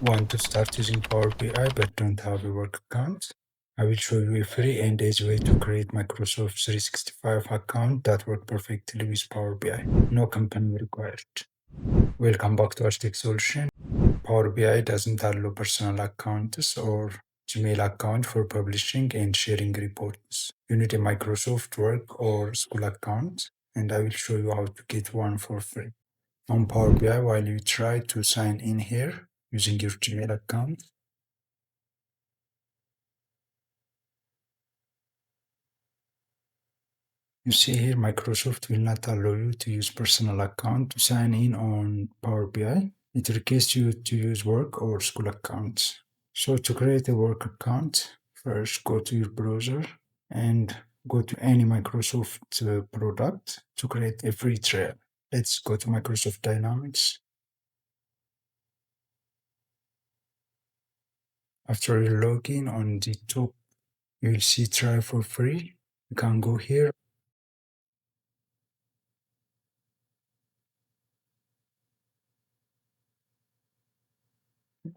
Want to start using Power BI but don't have a work account? I will show you a free and easy way to create Microsoft 365 account that work perfectly with Power BI. No company required. Welcome back to Hashtag Solution. Power BI doesn't allow personal accounts or Gmail account for publishing and sharing reports. You need a Microsoft work or school account, and I will show you how to get one for free. On Power BI, while you try to sign in here using your Gmail account, you see here Microsoft will not allow you to use personal account to sign in on Power BI. It requires you to use work or school accounts. So to create a work account, first go to your browser and go to any Microsoft product to create a free trial. Let's go to Microsoft Dynamics. After you log in on the top, you will see try for free. You can go here.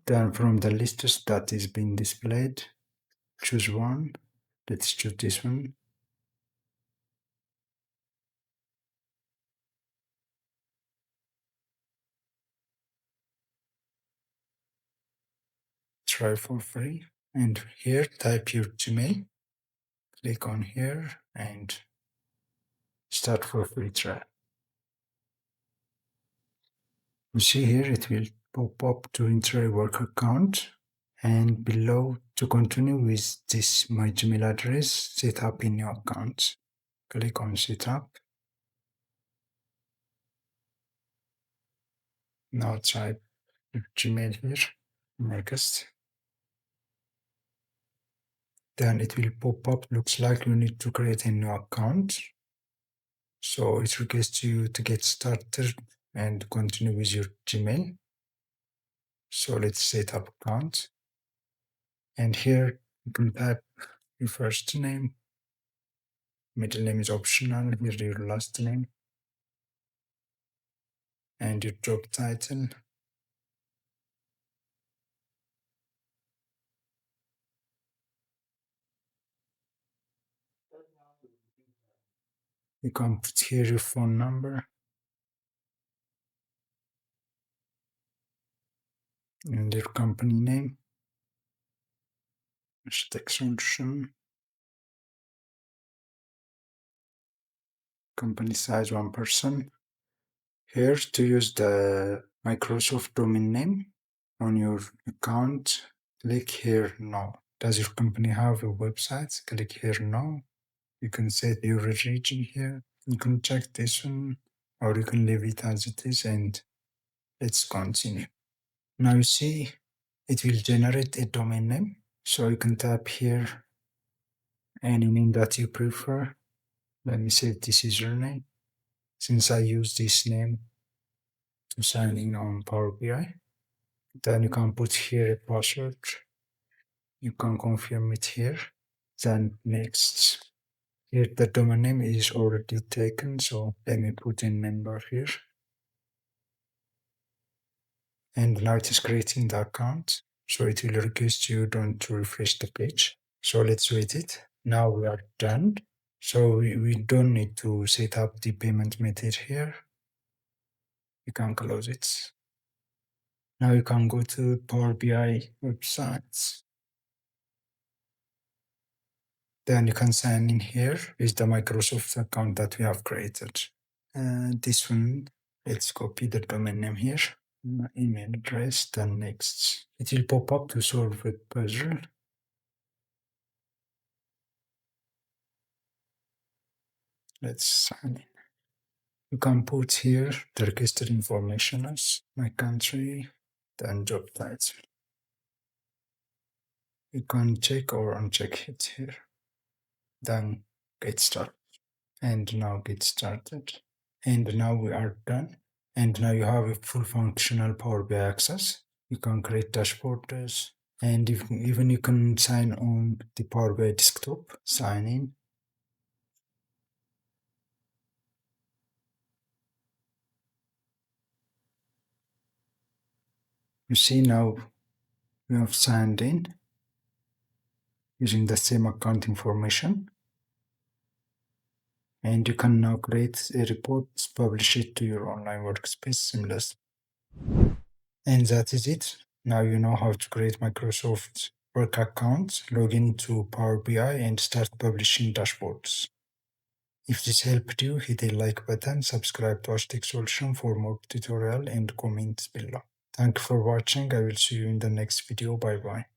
Then from the list that is being displayed, choose one. Let's choose this one. Try for free. And here, type your Gmail. Click on here and start for free trial. You see here, it will pop up to enter a work account. And below, to continue with this my Gmail address, set up in your account. Click on setup. Now type Gmail here. Next. Then it will pop up. Looks like you need to create a new account. So it requests you to get started and continue with your Gmail. So let's set up account. And here you can type your first name. Middle name is optional. Here your last name. And your job title. You can put here your phone number and your company name. Extension. Company size 1%. Here to use the Microsoft domain name on your account, click here now. Does your company have a website? Click here now. You can set your region here. You can check this one or you can leave it as it is and let's continue. Now you see it will generate a domain name. So you can type here any name that you prefer. Let me say this is your name. Since I use this name to sign in on Power BI, then you can put here a password. You can confirm it here. Then next. Here the domain name is already taken, so let me put in member here. And now it is creating the account. So it will request you don't to refresh the page. So let's wait it. Now we are done. So we don't need to set up the payment method here. You can close it. Now you can go to Power BI websites. Then you can sign in here with the Microsoft account that we have created. This one, let's copy the domain name here, my email address, then next. It will pop up to solve a puzzle. Let's sign in. You can put here the requested information as my country, then job title. You can check or uncheck it here. Then get started. And now get started. And now we are done. And now you have a full functional Power BI access. You can create dashboards and even you can sign on the Power BI desktop, sign in. You see now You have signed in using the same account information, and you can now create a report, publish it to your online workspace seamless. And that is it. Now you know how to create Microsoft Work accounts, log into Power BI, and start publishing dashboards. If this helped you, hit a like button, subscribe to Hashtag Solution for more tutorial, and comments below. Thank you for watching. I will see you in the next video. Bye bye.